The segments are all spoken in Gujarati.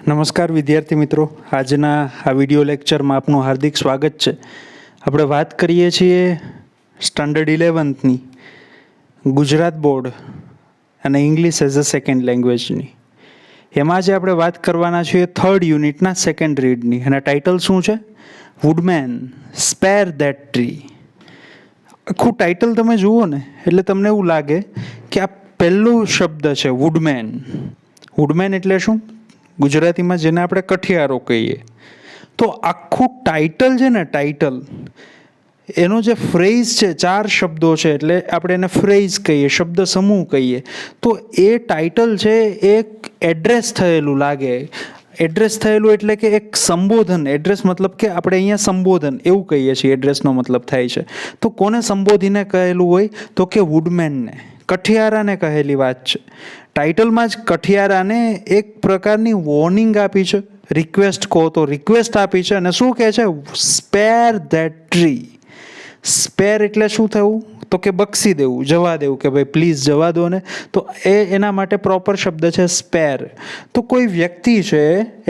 નમસ્કાર વિદ્યાર્થી મિત્રો, આજના આ વિડીયો લેક્ચરમાં આપનું હાર્દિક સ્વાગત છે. આપણે વાત કરીએ છીએ સ્ટાન્ડર્ડ 11ની ગુજરાત બોર્ડ અને ઇંગ્લિશ એઝ અ સેકન્ડ લેંગ્વેજની. એમાં જે આપણે વાત કરવાના છીએ થર્ડ યુનિટના સેકન્ડ રીડની, અને ટાઇટલ શું છે? Woodman spare that tree. આખું ટાઇટલ તમે જુઓ ને એટલે તમને એવું લાગે કે આ પહેલો શબ્દ છે વુડમેન. વુડમેન એટલે શું? ગુજરાતીમાં જેને આપણે કઠિયારો કહીએ. તો આખું ટાઇટલ છે ને, ટાઇટલ એનો જે ફ્રેઝ છે, 4 શબ્દો છે એટલે આપણે એને ફ્રેઝ કહીએ, શબ્દ સમૂહ કહીએ. તો એ ટાઇટલ છે એક એડ્રેસ થયેલું લાગે. એડ્રેસ થયેલું એટલે કે એક સંબોધન. એડ્રેસ મતલબ કે આપણે અહીંયા સંબોધન એવું કહીએ છીએ, એડ્રેસનો મતલબ થાય છે. તો કોને સંબોધીને કહેલું હોય? તો કે વુડમેનને, કઠિયારાને કહેલી વાત છે. ટાઇટલમાં જ કઠિયારાને એક પ્રકારની વોર્નિંગ આપી છે, રિક્વેસ્ટ કહો તો રિક્વેસ્ટ આપી છે. અને શું કહે છે? Spare that tree. સ્પેર એટલે શું થયું? તો કે બક્ષી દેવું, જવા દેવું, કે ભાઈ પ્લીઝ જવા દો ને. તો એના માટે પ્રોપર શબ્દ છે સ્પેર. તો કોઈ વ્યક્તિ છે,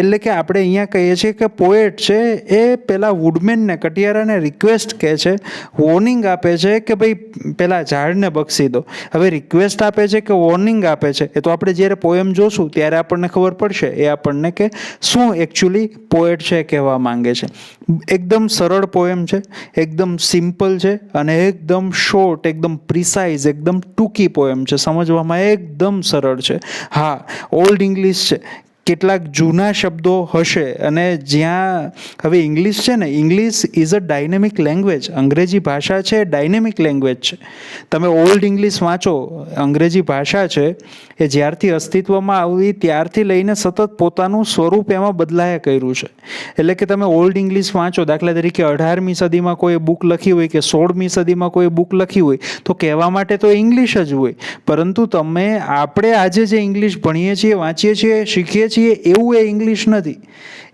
એટલે કે આપણે અહીંયા કહીએ છીએ કે પોએટ છે, એ પેલા વુડમેનને, કટિયારાને રિક્વેસ્ટ કહે છે, વોર્નિંગ આપે છે કે ભાઈ પેલા ઝાડને બક્ષી દો. હવે રિક્વેસ્ટ આપે છે કે વોર્નિંગ આપે છે, એ તો આપણે જ્યારે પોએમ જોશું ત્યારે આપણને ખબર પડશે એ આપણને કે શું એકચ્યુઅલી પોએટ છે કહેવા માંગે છે. એકદમ સરળ પોએમ છે, એકદમ સિમ્પલ છે અને એકદમ શોર્ટ, એકદમ પ્રિસાઇઝ, એકદમ ટૂંકી પોએમ છે. સમજવામાં એકદમ સરળ છે. હા, ઓલ્ડ ઇંગ્લિશ છે, કેટલાક જૂના શબ્દો હશે. અને જ્યાં હવે ઇંગ્લિશ છે ને, English is a dynamic language. અંગ્રેજી ભાષા છે, ડાયનેમિક લેંગ્વેજ છે. તમે ઓલ્ડ ઇંગ્લિશ વાંચો, અંગ્રેજી ભાષા છે એ જ્યારથી અસ્તિત્વમાં આવી ત્યારથી લઈને સતત પોતાનું સ્વરૂપ એમાં બદલાયા કર્યું છે. એટલે કે તમે ઓલ્ડ ઇંગ્લિશ વાંચો, દાખલા તરીકે 18મી સદીમાં કોઈ બુક લખી હોય કે 16મી સદીમાં કોઈ બુક લખી હોય, તો કહેવા માટે તો ઇંગ્લિશ જ હોય. પરંતુ આપણે આજે જે ઇંગ્લિશ ભણીએ છીએ, વાંચીએ છીએ, શીખીએ છીએ, એવું એ ઇંગ્લિશ નથી.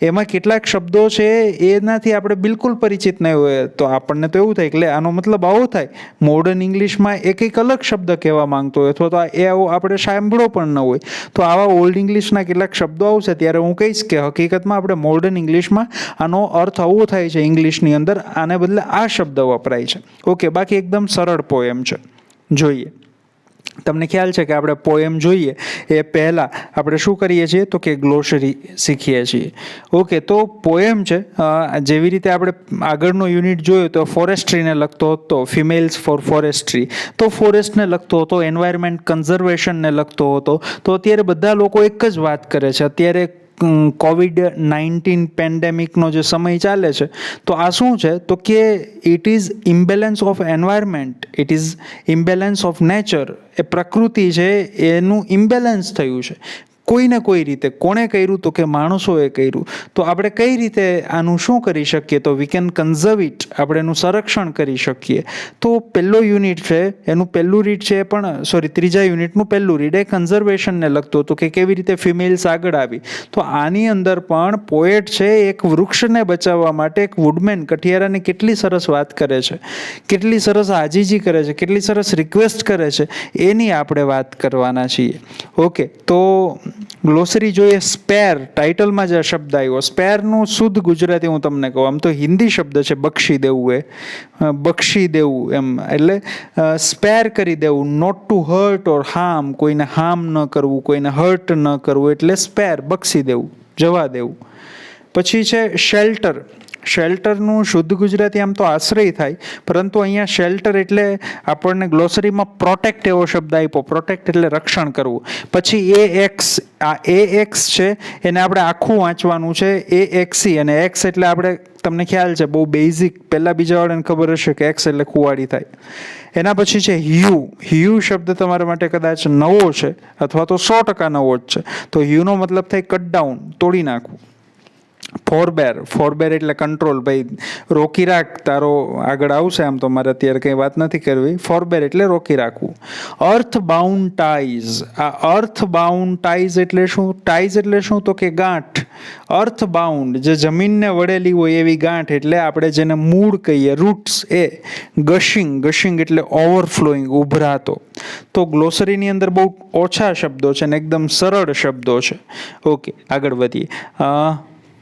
એમાં કેટલાક શબ્દો છે એનાથી આપણે બિલકુલ પરિચિત નહીં હોય. તો આપણને તો એવું થાય કે આનો મતલબ આવો થાય. મોડર્ન ઇંગ્લિશમાં એક અલગ શબ્દ કહેવા માંગતો હોય, અથવા તો એ આપણે સાંભળ્યો પણ ન હોય. તો આવા ઓલ્ડ ઇંગ્લિશના કેટલાક શબ્દો આવશે ત્યારે હું કહીશ કે હકીકતમાં આપણે મોડર્ન ઇંગ્લિશમાં આનો અર્થ આવો થાય છે ઇંગ્લિશની અંદર, આને બદલે આ શબ્દ વપરાય છે. ઓકે, બાકી એકદમ સરળ પોએમ છે. જોઈએ, તમને ખ્યાલ છે કે આપણે પોએમ જોઈએ એ પહેલાં આપણે શું કરીએ છીએ? તો કે ગ્લોસરી શીખીએ છીએ. ઓકે, તો પોએમ છે, જેવી રીતે આપણે આગળનો યુનિટ જોયો તો ફોરેસ્ટ્રીને લગતો હતો, ફિમેલ્સ ફોર ફોરેસ્ટ્રી. તો ફોરેસ્ટને લગતો હતો, એન્વાયરમેન્ટ કન્ઝર્વેશનને લગતો હતો. તો અત્યારે બધા લોકો એક જ વાત કરે છે. અત્યારે COVID-19 પેન્ડેમિકનો જે સમય ચાલે છે, તો આ શું છે? તો કે it is imbalance of environment, it is imbalance of nature. એ પ્રકૃતિ છે એનું ઇમ્બેલેન્સ થયું છે કોઈને કોઈ રીતે. કોણે કર્યું? તો કે માણસોએ કર્યું. તો આપણે કઈ રીતે આનું શું કરી શકીએ? તો વી કેન કન્ઝર્વ ઇટ, આપણે એનું સંરક્ષણ કરી શકીએ. તો પહેલો યુનિટ છે એનું પહેલું રીડ છે, પણ ત્રીજા યુનિટનું પહેલું રીડ એ કન્ઝર્વેશનને લગતું હતું, કે કેવી રીતે ફિમેલ્સ આગળ આવી. તો આની અંદર પણ પોએટ છે એક વૃક્ષને બચાવવા માટે, એક વુડમેન, કઠિયારાને કેટલી સરસ વાત કરે છે, કેટલી સરસ આજીજી કરે છે, કેટલી સરસ રિક્વેસ્ટ કરે છે, એની આપણે વાત કરવાના છીએ. ઓકે, તો ગ્લોસરી જોઈએ. સ્પેર, ટાઇટલમાં જ આ શબ્દ આવ્યો. સ્પેરનું શુદ્ધ ગુજરાતી હું તમને કહું, આમ તો હિન્દી શબ્દ છે બક્ષી દેવું. બક્ષી દેવું એમ એટલે સ્પેર કરી દેવું, not to hurt or harm. કોઈને હાર્મ ન કરવું, કોઈને હર્ટ ન કરવું, એટલે સ્પેર, બક્ષી દેવું, જવા દેવું. પછી છે શેલ્ટર. શેલ્ટરનું શુદ્ધ ગુજરાતી આમ તો આશ્રય થાય, પરંતુ અહીંયા શેલ્ટર એટલે આપણને ગ્લોસરીમાં પ્રોટેક્ટ એવો શબ્દ આપ્યો. પ્રોટેક્ટ એટલે રક્ષણ કરવું. પછી એક્સ, આ એક્સ છે એને આપણે આખું વાંચવાનું છે, એએક્સી. અને એક્સ એટલે આપણે, તમને ખ્યાલ છે, બહુ બેઝિક, પહેલાં બીજા વાળાને ખબર હશે કે એક્સ એટલે કુવાડી થાય. એના પછી છે હ્યુ. હ્યુ શબ્દ તમારા માટે કદાચ નવો છે, અથવા તો 100% નવો જ છે. તો હ્યુનો મતલબ થાય કટ ડાઉન, તોડી નાખવું. ફોરબેર એટલે કંટ્રોલ, ભાઈ રોકી રાખ, તારો આગળ આવશે, આમ તો મારે અત્યારે કંઈ વાત નથી કરવી. ફોરબેર એટલે રોકી રાખવું. અર્થ બાઉન્ડ ટાઈઝ, આ અર્થ બાઉન્ડ ટાઈઝ એટલે શું? ટાઈઝ એટલે શું? તો કે ગાંઠ. અર્થ બાઉન્ડ જે જમીનને વળેલી હોય એવી ગાંઠ, એટલે આપણે જેને મૂળ કહીએ, રૂટ્સ. એ ગશિંગ એટલે ઓવરફ્લોઈંગ, ઉભરાતો. તો ગ્લોસરીની અંદર બહુ ઓછા શબ્દો છે ને એકદમ સરળ શબ્દો છે. ઓકે, આગળ વધીએ.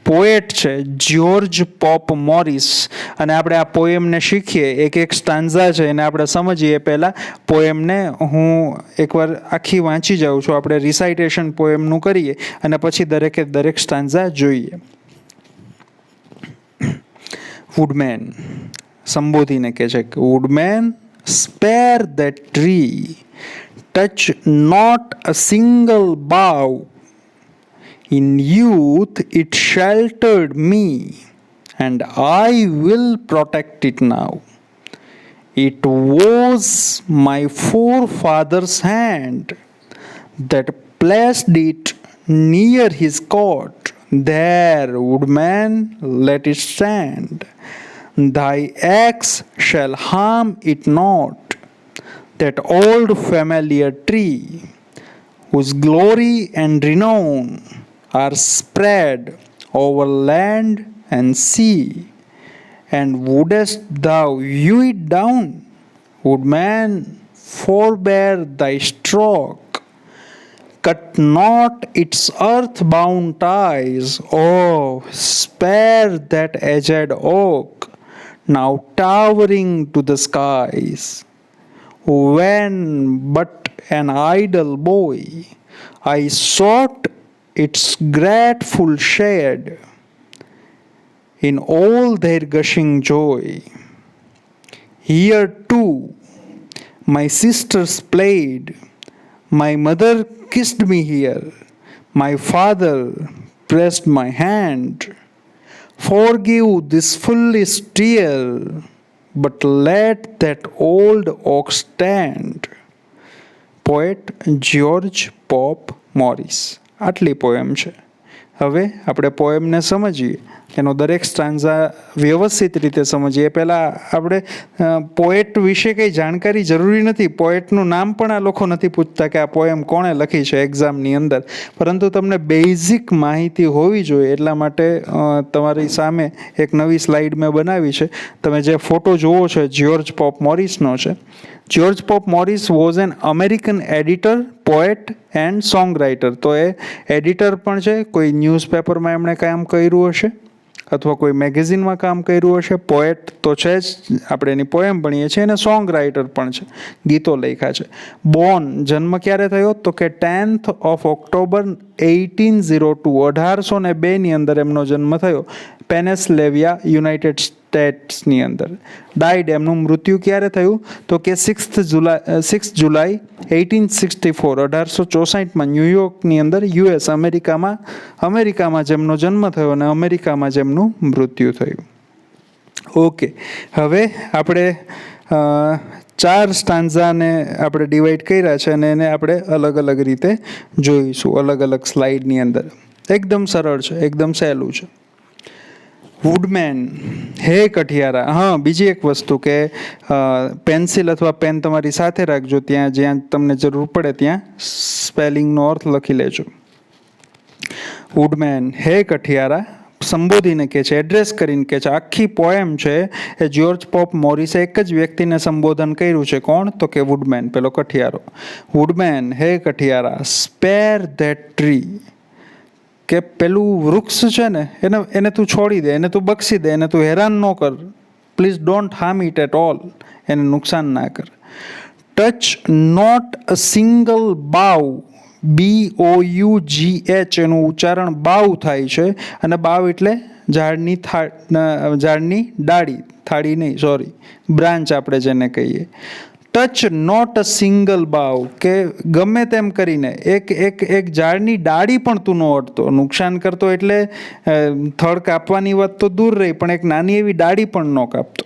પોએટ છે જ્યોર્જ પોપ મોરિસ, અને આપણે આ પોએમને શીખીએ, એક સ્ટાન્ઝા છે એને આપણે સમજીએ. પહેલાં પોએમને હું એકવાર આખી વાંચી જાઉં છું, આપણે રિસાઇટેશન પોએમનું કરીએ અને પછી દરેક સ્ટાન્ઝા જોઈએ. વુડમેન સંબોધીને કહે છે કે woodman spare that tree, touch not a single bough. In youth it sheltered me, and I will protect it now. It was my forefather's hand that placed it near his cot. There, woodman, let it stand. Thy axe shall harm it not. That old familiar tree, whose glory and renown are spread over land and sea. And wouldest thou hew it down, woodman, forbear thy stroke. Cut not its earth-bound ties, oh, spare that aged oak, now towering to the skies. When but an idle boy, I sought its grateful shade in all their gushing joy. Here too my sisters played, my mother kissed me here, my father pressed my hand. Forgive this foolish tear, but let that old oak stand. Poet George pop Morris. આટલી પોએમ છે. હવે આપણે પોએમને સમજીએ, એનો દરેક સ્ટાન્ઝા વ્યવસ્થિત રીતે સમજીએ. પહેલાં આપણે પોએટ વિશે કંઈ જાણકારી જરૂરી નથી. પોએટનું નામ પણ આ લોકો નથી પૂછતા કે આ પોએમ કોણે લખી છે એક્ઝામની અંદર, પરંતુ તમને બેઝિક માહિતી હોવી જોઈએ. એટલા માટે તમારી સામે એક નવી સ્લાઇડ મેં બનાવી છે. તમે જે ફોટો જુઓ છો જ્યોર્જ પોપ મોરિસનો છે. George pop Morris was an American editor, poet and song writer. તો એ એડિટર પણ છે, કોઈ ન્યૂઝપેપરમાં એમણે કામ કર્યું હશે અથવા કોઈ મેગેઝિનમાં કામ કર્યું હશે. પોએટ તો છે જ, આપણે એની પોએમ ભણીએ છીએ, અને સોંગ રાઇટર પણ છે, ગીતો લખ્યા છે. બોર્ન, જન્મ ક્યારે થયો? તો કે 10th of October 1802, 1802ની અંદર એમનો જન્મ થયો, પેનેસલેવિયા, યુનાઇટેડ સ્ટેટ્સની અંદર. ડાઇડ, એમનું મૃત્યુ ક્યારે થયું? તો કે 6 જુલાઈ 1864, 1864માં ન્યૂયોર્કની અંદર, યુએસ, અમેરિકામાં જેમનો જન્મ થયો અને અમેરિકામાં જેમનું મૃત્યુ થયું. ઓકે, હવે આપણે 4 સ્ટાન્ઝાને આપણે ડિવાઈડ કર્યા છે અને એને આપણે અલગ અલગ રીતે જોઈશું, અલગ અલગ સ્લાઇડની અંદર. એકદમ સરળ છે, એકદમ સહેલું છે. વુડમેન, હે કઠિયારા. હા, બીજી એક વસ્તુ કે પેન્સિલ અથવા પેન તમારી સાથે રાખજો, જ્યાં તમને જરૂર પડે ત્યાં સ્પેલિંગનો અર્થ લખી લેજો. વુડમેન, હે કઠિયારા, સંબોધીને કહે છે, એડ્રેસ કરીને કહે છે. આખી પોએમ છે એ જ્યોર્જ પોપ મોરિસે એક જ વ્યક્તિને સંબોધન કર્યું છે. કોણ? તો કે વુડમેન, પેલો કઠિયારો. વુડમેન, હે કઠિયારા, સ્પેર ધેટ ટ્રી, કે પેલું વૃક્ષ છે ને એને તું છોડી દે, એને તું બક્ષી દે, એને તું હેરાન ન કર. Please don't harm it at all, એને નુકસાન ના કર. Touch not a single bough, BOUGH, એનું ઉચ્ચારણ બાવ થાય છે, અને બાવ એટલે ઝાડની ડાળી, થાળી નહીં, સોરી, બ્રાન્ચ આપણે જેને કહીએ. ટચ નોટ અ સિંગલ બાવ, કે ગમે તેમ કરીને એક ઝાડની ડાળી પણ તું ન અડતો, નુકસાન કરતો એટલે થડ કાપવાની વાત તો દૂર રહી, પણ એક નાની એવી ડાળી પણ ન કાપતો.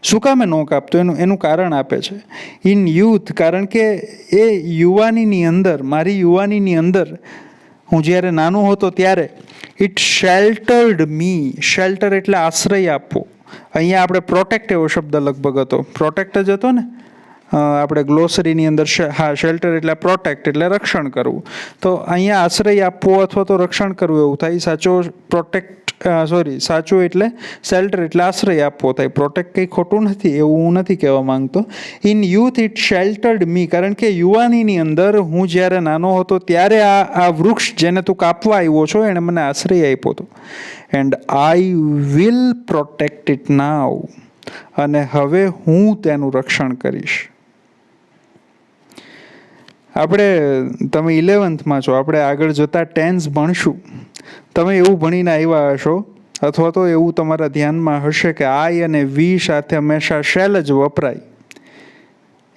શું કામે ન કાપતો? એનું કારણ આપે છે. ઇન યુથ, કારણ કે એ યુવાનીની અંદર, મારી યુવાનીની અંદર, હું જ્યારે નાનો હતો ત્યારે, ઇટ શેલ્ટર્ડ મી. શેલ્ટર એટલે આશ્રય આપવો. અહીંયા આપણે પ્રોટેક્ટ એવો શબ્દ લગભગ હતો. પ્રોટેક્ટ જ હતો ને આપણે ગ્લોસરીની અંદર. હા, શેલ્ટર એટલે પ્રોટેક્ટ એટલે રક્ષણ કરવું. તો અહીંયા આશ્રય આપવો અથવા તો રક્ષણ કરવું એવું થાય. સાચું એટલે શેલ્ટર એટલે આશ્રય આપવો થાય. પ્રોટેક્ટ કંઈ ખોટું નથી, એવું હું નથી કહેવા માંગતો. In youth it sheltered me, કારણ કે યુવાનીની અંદર હું જ્યારે નાનો હતો ત્યારે આ વૃક્ષ જેને તું કાપવા આવ્યો છો એણે મને આશ્રય આપ્યો હતો. And I will protect it નાઉ, અને હવે હું તેનું રક્ષણ કરીશ. તમે 11th છો, આપણે આગળ જતાં ટેન્સ ભણશું. તમે એવું ભણીને આવ્યા હશો અથવા તો એવું તમારા ધ્યાનમાં હશે કે આઈ અને વી સાથે હંમેશા શેલ જ વપરાય.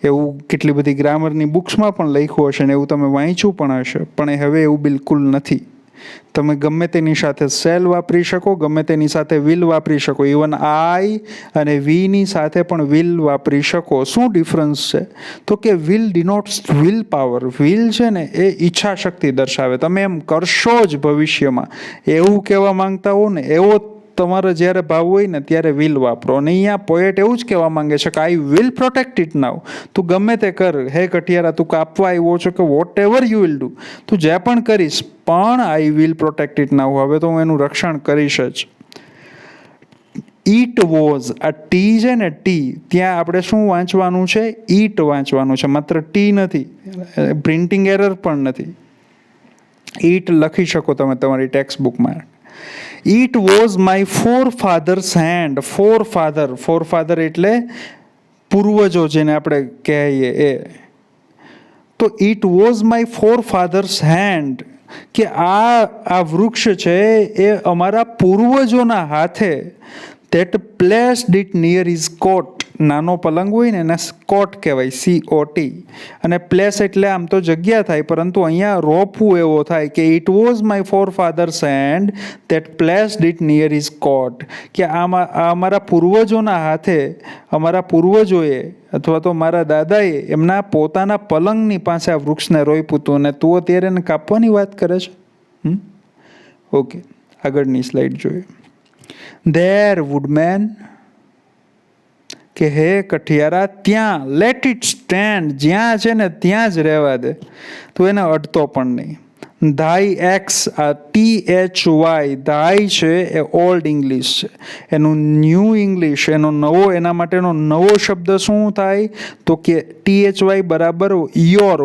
એવું કેટલી બધી ગ્રામરની બુક્સમાં પણ લખ્યું હશે ને એવું તમે વાંચ્યું પણ હશે. પણ હવે એવું બિલકુલ નથી. તમે ગમે તેની સાથે શેલ વાપરી શકો, ગમે તેની સાથે વિલ વાપરી શકો. ઇવન આઈ અને વીની સાથે પણ વિલ વાપરી શકો. શું ડિફરન્સ છે? તો કે વિલ ડિનોટ્સ વિલ પાવર. વિલ છે ને એ ઈચ્છા શક્તિ દર્શાવે. તમે એમ કરશો જ ભવિષ્યમાં એવું કહેવા માંગતા હો ને, એવો તમારો જ્યારે ભાવ હોય ને ત્યારે વિલ વાપરો. અને અહીંયા પોએટ એવું જ કહેવા માંગે છે કે આઈ વિલ પ્રોટેક્ટ ઇટ નાઉ. તું ગમે તે કર, હે કઠિયારા, તું કાપવા આવ્યો છો કે whatever you will do, તું જે પણ કરીશ, પણ I will protect it now. હવે તો હું એનું રક્ષણ કરીશ જ. ઈટ વોઝ, આ ટી છે ને, ટી, ત્યાં આપણે શું વાંચવાનું છે? ઈટ વાંચવાનું છે, માત્ર ટી નથી. પ્રિન્ટિંગ એરર પણ નથી. ઈટ લખી શકો તમે તમારી ટેક્સ્ટ બુકમાં. It was my forefather's hand. Forefather એટલે પૂર્વજો, જેને આપણે કહીએ એ. તો it was my forefather's hand, કે આ વૃક્ષ છે એ અમારા પૂર્વજોના હાથે. That placed it near his cot. નાનો પલંગ હોય ને એને કોટ કહેવાય, COT. અને પ્લેસ એટલે આમ તો જગ્યા થાય, પરંતુ અહીંયા રોપવું એવો થાય કે it was my forefather's hand that placed it near his cot. કે અમારા પૂર્વજોના હાથે, અમારા પૂર્વજોએ અથવા તો મારા દાદાએ એમના પોતાના પલંગની પાસે આ વૃક્ષને રોપ્યું હતું, અને તું અત્યારે એને કાપવાની વાત કરે છે. ઓકે, આગળની સ્લાઇડ જોઈએ. ધેર વુડમેન, કે હે કઠિયારા, ત્યાં. લેટ ઇટ સ્ટેન્ડ, જ્યાં છે ને ત્યાં જ રહેવા દે, તું એને અડતો પણ નહીં. ધાય એક્સ, આ THY, ધાય છે એ ઓલ્ડ ઇંગ્લિશ છે. એનું ન્યૂ ઇંગ્લિશ, એના માટેનો નવો શબ્દ શું થાય? તો કે THY બરાબર યોર,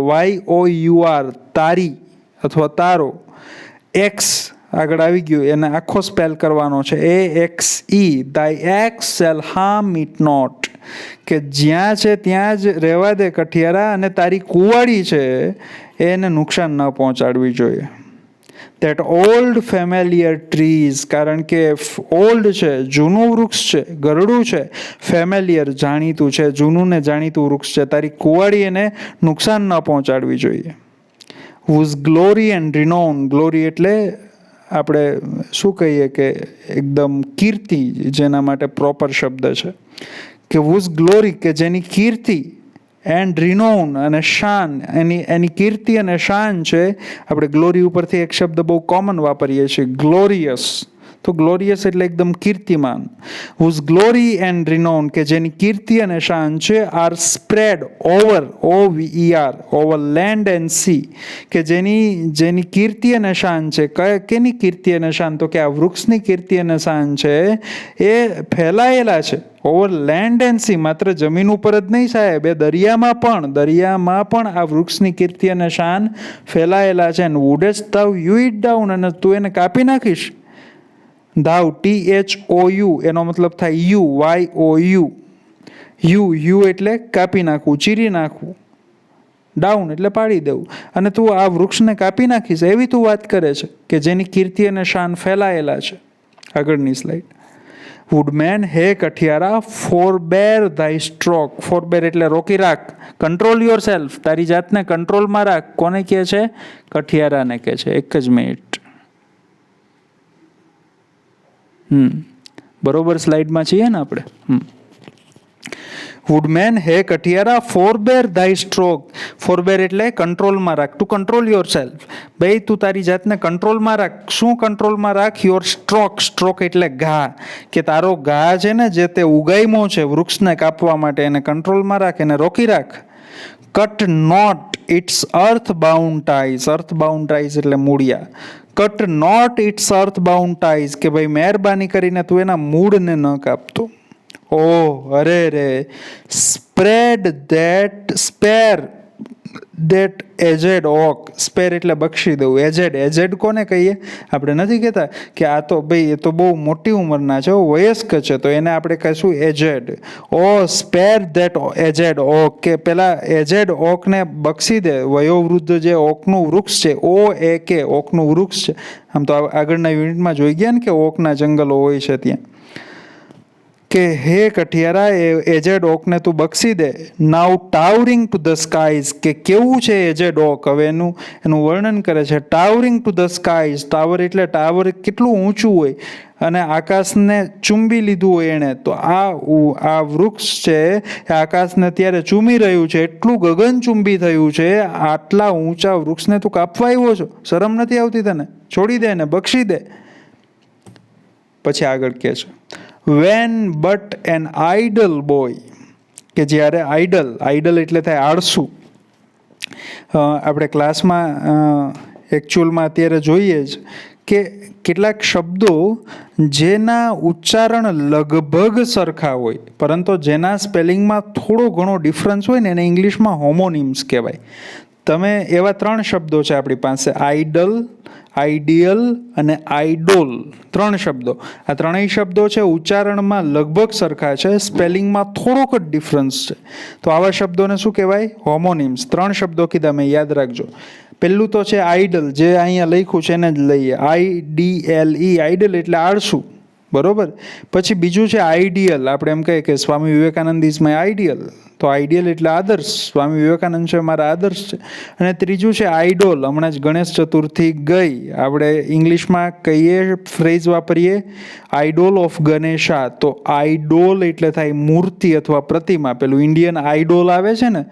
YOUR, તારી અથવા તારો. એક્સ આગળ આવી ગયું, એને આખો સ્પેલ કરવાનો છે, AXE. Thy ex shall harm it not, કે જ્યાં છે ત્યાં જ રહેવા દે કઠિયારા, અને તારી કુવાડી છે એને નુકસાન ન પહોંચાડવી જોઈએ. ધેટ ઓલ્ડ ફેમિલિયર ટ્રીઝ, કારણ કે ઓલ્ડ છે, જૂનું વૃક્ષ છે, ગરડું છે. ફેમિલિયર જાણીતું છે, જૂનું ને જાણીતું વૃક્ષ છે. તારી કુવાડી એને નુકસાન ન પહોંચાડવી જોઈએ. whose glory and renown, glory એટલે આપણે શું કહીએ કે એકદમ કીર્તિ, જેના માટે પ્રોપર શબ્દ છે કે whose ગ્લોરી, કે જેની કીર્તિ, એન્ડ રિનોન અને શાન, એની કીર્તિ અને શાન છે. આપણે ગ્લોરી ઉપરથી એક શબ્દ બહુ કોમન વાપરીએ છીએ, ગ્લોરિયસ. તો ગ્લોરિયસ એટલે એકદમ કીર્તિમાન. whose glory and renown, કે જેની કીર્તિ અને શાન છે, are spread over, OVER, over land and sea, કે જેની કીર્તિ અને શાન છે. કેની કીર્તિ અને શાન? તો કે આ વૃક્ષની કીર્તિ અને શાન છે એ ફેલાયેલા છે ઓવર લેન્ડ એન્ડ સી. માત્ર જમીન ઉપર જ નહીં સાહેબ, એ દરિયામાં પણ આ વૃક્ષની કીર્તિ અને શાન ફેલાયેલા છે. વુડેસ્ટ thou hew it down, અને તું એને કાપી નાખીશ. ધાવ, THOU, એનો મતલબ થાય YOU. યુ એટલે કાપી નાખવું, ચીરી નાખવું. ડાઉન એટલે પાડી દેવું. અને તું આ વૃક્ષને કાપી નાખીશ, એવી તું વાત કરે છે કે જેની કીર્તિ અને શાન ફેલાયેલા છે. આગળની સ્લાઇડ. વુડમેન, હે કઠિયારા, ફોરબેર thy stroke. ફોરબેર એટલે રોકી રાખ, કંટ્રોલ યોર સેલ્ફ, તારી જાતને કંટ્રોલમાં રાખ. કોને કહે છે? કઠિયારાને કહે છે. એક જ મિનિટ. બરોબર સ્લાઇડમાં છીએ ને આપણે? વુડમેન હે કઠિયારા ફોરબેર દાય સ્ટ્રોક. ફોરબેર એટલે કંટ્રોલમાં રાખ, ટુ કંટ્રોલ યોર સેલ્ફ. ભાઈ તું તારી જાતને કંટ્રોલમાં રાખ. શું કંટ્રોલમાં રાખ? Your stroke. સ્ટ્રોક એટલે ઘા, કે તારો ઘા છે ને જે તે ઉગાયમો છે વૃક્ષને કાપવા માટે, એને કંટ્રોલમાં રાખ, એને રોકી રાખ. Cut not its earth bound ties. Earth bound ties એટલે મૂળિયા. Cut not its earth bound ties, કે ભાઈ મહેરબાની કરીને તું એના મૂળને ન કાપતો. Oh, અરે રે. Spread that spare that aged oak. Spare એટલે બક્ષી દઉં. એજેડ, એજેડ કોને કહીએ? આપણે નથી કહેતા કે આ તો ભાઈ એ તો બહુ મોટી ઉંમરના છે, વયસ્ક છે, તો એને આપણે કહીશું aged. O spare that aged oak, કે પેલા એજેડ ઓકને બક્ષી દે. વયોવૃદ્ધ જે ઓકનું વૃક્ષ છે, ઓ એ કે ઓકનું વૃક્ષ છે. આમ તો આગળના યુનિટમાં જોઈ ગયા ને કે ઓકના જંગલો હોય છે ત્યાં. કે હે કઠિયારા એજેડ ઓકને તું બક્ષી દે. Now towering to the skies, કે કેવું છે એજેડ ઓક, હવે એનું વર્ણન કરે છે. Towering to the skies. Tower એટલે ટાવર કેટલું ઊંચું હોય અને આકાશને ચૂંબી લીધું હોય એણે. તો આ વૃક્ષ છે એ આકાશને અત્યારે ચૂમી રહ્યું છે, એટલું ગગનચુંબી થયું છે. આટલા ઊંચા વૃક્ષને તું કાપવા આવ્યો છો? શરમ નથી આવતી તને? છોડી દે ને, બક્ષી દે. પછી આગળ કહે છે, when but an idle boy, કે જ્યારે આઇડલ એટલે થાય આળસુ. આપણે ક્લાસમાં એકચ્યુઅલમાં અત્યારે જોઈએ જ કે કેટલાક શબ્દો જેના ઉચ્ચારણ લગભગ સરખા હોય પરંતુ જેના સ્પેલિંગમાં થોડો ઘણો ડિફરન્સ હોય ને એને ઇંગ્લિશમાં હોમોનિમ્સ કહેવાય. તમે એવા 3 શબ્દો છે આપણી પાસે, આઇડલ, આઈડિયલ અને આઈડોલ. 3 શબ્દો. આ ત્રણેય શબ્દો છે ઉચ્ચારણમાં લગભગ સરખા છે, સ્પેલિંગમાં થોડોક જ ડિફરન્સ છે. તો આવા શબ્દોને શું કહેવાય? હોમોનિમ્સ. 3 શબ્દો કીધા મેં, યાદ રાખજો. પહેલું તો છે આઇડલ, જે અહીંયા લખ્યું છે એને જ લઈએ. IDLE, આઇડલ એટલે આળસુ, બરોબર. પછી બીજું છે આઈડિયલ. આપણે એમ કહીએ કે Swami Vivekananda is my ideal, તો આઈડિયલ એટલે આદર્શ. સ્વામી વિવેકાનંદ છે મારા આદર્શ છે. અને ત્રીજું છે આઈડોલ. હમણાં જ ગણેશ ચતુર્થી ગઈ, આપણે ઇંગ્લિશમાં કહીએ, ફ્રેઝ વાપરીએ, આઈડોલ ઓફ ગણેશા. તો આઈડોલ એટલે થાય મૂર્તિ અથવા પ્રતિમા. પેલું ઇન્ડિયન આઈડોલ આવે છે ને,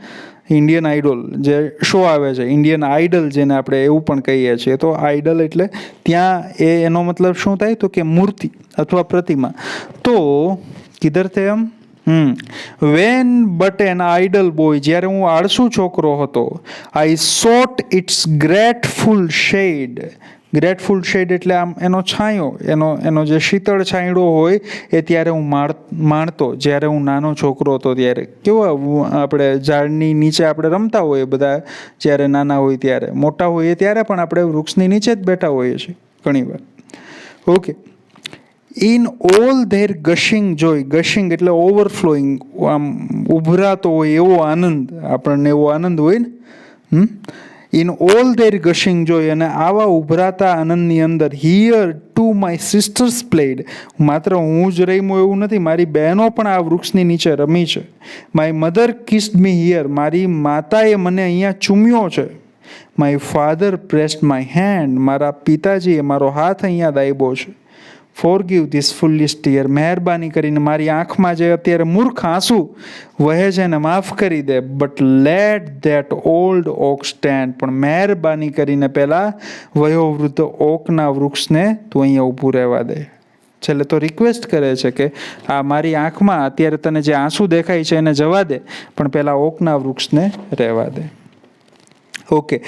ઇન્ડિયન આઇડોલ જે શો આવે છે, ઇન્ડિયન આઇડલ જેને આપણે એવું પણ કહીએ છીએ. તો આઇડલ એટલે ત્યાં એનો મતલબ શું થાય? તો કે મૂર્તિ અથવા પ્રતિમા. તો કિધર થે એમ when but an idle boy, જ્યારે હું આળસુ છોકરો હતો, I sought its grateful shade. Grateful shade એટલે આમ એનો છાંયો, એનો જે શીતળ છાંયડો હોય એ ત્યારે હું માણતો. જ્યારે હું નાનો છોકરો હતો ત્યારે કેવો આપણે ઝાડની નીચે આપણે રમતા હોઈએ બધા, જ્યારે નાના હોય ત્યારે. મોટા હોઈએ ત્યારે પણ આપણે વૃક્ષની નીચે જ બેઠા હોઈએ છીએ ઘણીવાર. ઓકે. ઇન ઓલ ધેર ગશિંગ જોય. ગશિંગ એટલે ઓવરફ્લોઈંગ, આમ ઉભરાતો હોય એવો આનંદ. આપણને એવો આનંદ હોય ને. ઇન ઓલ ધેર ગશિંગ જોય, અને આવા ઉભરાતા આનંદની અંદર, here to my sister's played. માત્ર હું જ રમ્યો એવું નથી, મારી બહેનો પણ આ વૃક્ષની નીચે રમી છે. My mother kissed me here. મારી માતાએ મને અહીંયા ચૂમ્યો છે. My father pressed my hand. મારા પિતાજીએ મારો હાથ અહીંયા દાબ્યો છે. Forgive this ફુલિશ tear. મહેરબાની કરીને મારી આંખમાં જે અત્યારે મૂર્ખ આંસુ વહે છે એને માફ કરી દે. But let that old oak stand. પણ મહેરબાની કરીને પહેલાં વયોવૃદ્ધ ઓકના વૃક્ષને તું અહીંયા ઊભું રહેવા દે. છેલ્લે તો રિક્વેસ્ટ કરે છે કે આ મારી આંખમાં અત્યારે તને જે આંસુ દેખાય છે એને જવા દે, પણ પહેલાં ઓકના વૃક્ષને રહેવા દે. ઓકે,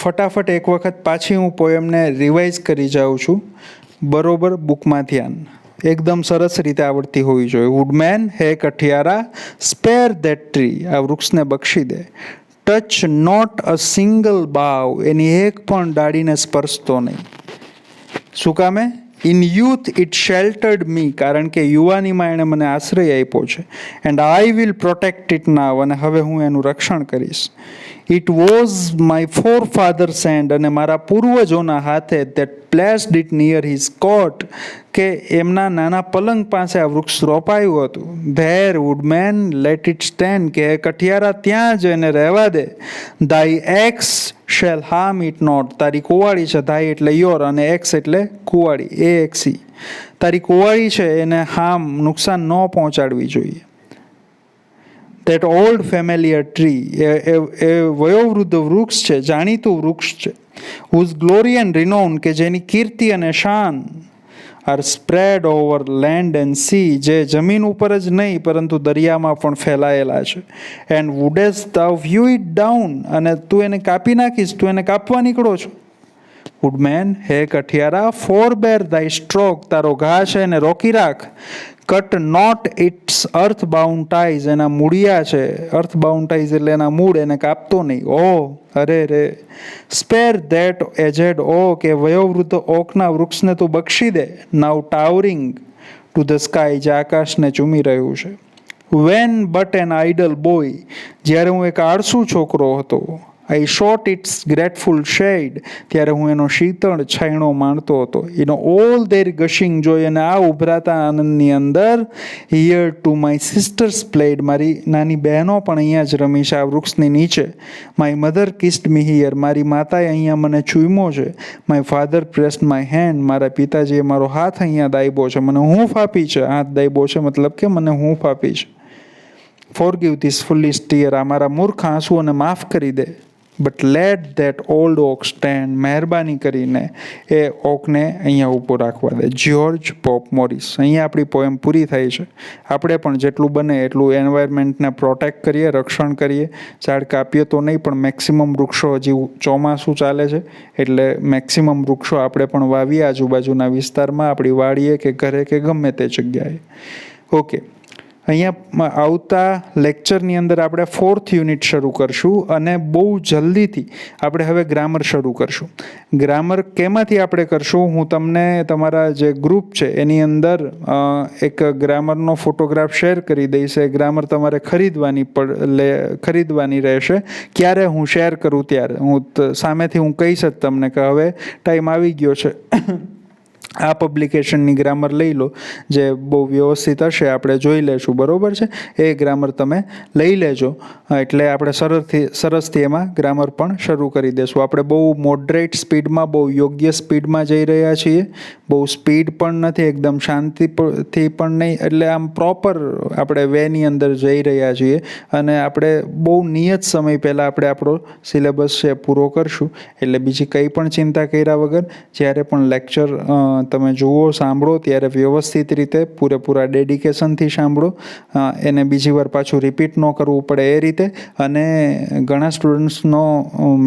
ફટાફટ એક વખત પાછી હું પોએમને રિવાઇઝ કરી જાઉં છું, બરોબર. બુકમાં ધ્યાન, એકદમ સરસ રીતે આવડતી હોવી જોઈએ. વુડમેન હે કઠિયારા સ્પેર ધેટ ટ્રી. આ વૃક્ષને બક્ષી દે. Touch not a single bough. એની એક પણ ડાળીને સ્પર્શતો નહીં. શું કામે? In youth it sheltered me. કારણ કે યુવાનીમાં એણે મને આશ્રય આપ્યો છે. And I will protect it now. અને હવે હું એનું રક્ષણ કરીશ. It was my forefather's hand. અને મારા પૂર્વજોના હાથે that placed it near his cot. કે એમના નાના પલંગ પાસે આ વૃક્ષ રોપાયું હતું. There woodman let it stand. કે કઠિયારા ત્યાં જ એને રહેવા દે. Thy axe shall harm it not. તારી કુવાડી છે, ધાઈ એટલે યોર અને એક્સ એટલે કુવાડી, AXE. તારી કુવાડી છે એને નુકસાન ન પહોંચાડવી જોઈએ. That old familiar tree, એ વયોવૃદ્ધ વૃક્ષ છે, જાણીતું વૃક્ષ છે. Whose glory and renown, કે જેની કીર્તિ અને શાન are spread over land and sea, જે જમીન ઉપર જ નહીં પરંતુ દરિયામાં પણ ફેલાયેલા છે. And wouldest thou view it down, અને તું એને કાપી નાખીશ, તું એને કાપવા નીકળો છો. Woodman, હે કઠિયારા, forbear thy stroke, તારો ઘા છે એને રોકી રાખ. કટ નોટ ઇટ્સ અર્થબાઉન્ડ ટાઈઝ, એના મૂળિયા છે, અર્થબાઉન્ડ ટાઈઝ એટલે એના મૂળ, એને કાપતો નહીં. અરે રે. સ્પેર ધેટ એજેડ ઓક, એ વયોવૃદ્ધ ઓકના વૃક્ષને તું બક્ષી દે. Now towering to the sky, જે આકાશને ચૂમી રહ્યું છે. When but an idle boy, જ્યારે હું એક આળસુ છોકરો હતો. I shot its grateful shade, ત્યારે હું એનો શીતળ છાંયણો માણતો હતો. એનો ઓલ દેર ગશિંગ જોઈ, અને આ ઉભરાતા આનંદની અંદર, here to my sister's played, મારી નાની બહેનો પણ અહીંયા જ રમી છે આ વૃક્ષની નીચે. My mother kissed me here, મારી માતાએ અહીંયા મને ચૂમ્યો છે. My father pressed my hand, મારા પિતાજીએ મારો હાથ અહીંયા દાયબો છે, મને હૂંફ આપી છે. હાથ દાયબો છે મતલબ કે મને હૂંફ આપી છે. ફોરગીવ ધીસ ફુલિશ ટીયર, આ મારા મૂર્ખ આંસુઓને માફ કરી દે. But let that old oak stand, મહેરબાની કરીને એ ઓકને અહીંયા ઊભો રાખવા દે. George pop Morris. અહીંયા આપણી પોએમ પૂરી થાય છે. આપણે પણ જેટલું બને એટલું એન્વાયરમેન્ટને પ્રોટેક્ટ કરીએ, રક્ષણ કરીએ. ઝાડ કાપીએ તો નહીં, પણ મેક્સિમમ વૃક્ષો, હજી ચોમાસું ચાલે છે એટલે મેક્સિમમ વૃક્ષો આપણે પણ વાવીએ આજુબાજુના વિસ્તારમાં, આપણી વાડીએ કે ઘરે કે ગમે તે જગ્યાએ. ઓકે, અહીંયા આવતા લેક્ચરની અંદર આપણે 4th યુનિટ શરૂ કરશું, અને બહુ જલ્દીથી આપણે હવે ગ્રામર શરૂ કરશું. ગ્રામર કેમાંથી આપણે કરશું, હું તમને તમારા જે ગ્રુપ છે એની અંદર એક ગ્રામરનો ફોટોગ્રાફ શેર કરી દઈશ. એ ગ્રામર તમારે ખરીદવાની રહેશે. ક્યારે હું શેર કરું ત્યારે સામેથી હું કહીશ જ તમને કે હવે ટાઈમ આવી ગયો છે. આ પબ્લિકેશનની ગ્રામર લઈ લો, જે બહુ વ્યવસ્થિત હશે, આપણે જોઈ લેશું. બરાબર છે, એ ગ્રામર તમે લઈ લેજો, એટલે આપણે સરસથી એમાં ગ્રામર પણ શરૂ કરી દઈશું. આપણે બહુ મોડરેટ સ્પીડમાં, બહુ યોગ્ય સ્પીડમાં જઈ રહ્યા છીએ. બહુ સ્પીડ પણ નથી, એકદમ શાંતિથી પણ નહીં, એટલે આમ પ્રોપર આપણે વેની અંદર જઈ રહ્યા છીએ. અને આપણે બહુ નિયત સમય પહેલાં આપણે આપણો સિલેબસ છે પૂરો કરશું. એટલે બીજી કંઈ પણ ચિંતા કર્યા વગર જ્યારે પણ લેક્ચર તમે જુઓ, સાંભળો, ત્યારે વ્યવસ્થિત રીતે પૂરેપૂરા ડેડિકેશનથી સાંભળો. એને બીજી વાર પાછું રિપીટ ન કરવું પડે એ રીતે. અને ઘણા સ્ટુડન્ટ્સનો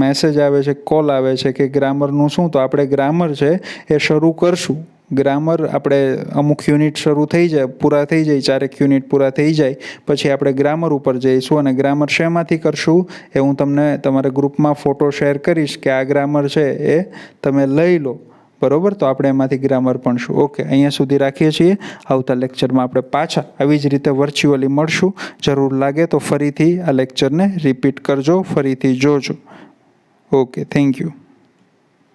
મેસેજ આવે છે, કોલ આવે છે કે ગ્રામરનું શું, તો આપણે ગ્રામર છે એ શરૂ કરશું. ગ્રામર આપણે અમુક યુનિટ શરૂ થઈ જાય, પૂરા થઈ જાય, 4 યુનિટ પૂરા થઈ જાય પછી આપણે ગ્રામર ઉપર જઈશું. અને ગ્રામર શેમાંથી કરશું એ હું તમને તમારા ગ્રુપમાં ફોટો શેર કરીશ કે આ ગ્રામર છે એ તમે લઈ લો. બરાબર, તો આપણે એમાંથી ગ્રામર પણ શું. ઓકે, અહીંયા સુધી રાખીએ છીએ. આવતા લેક્ચરમાં આપણે પાછા આવી જ રીતે વર્ચ્યુઅલી મળશું. જરૂર લાગે તો ફરીથી આ લેક્ચરને રિપીટ કરજો, ફરીથી જોજો. Okay, thank you.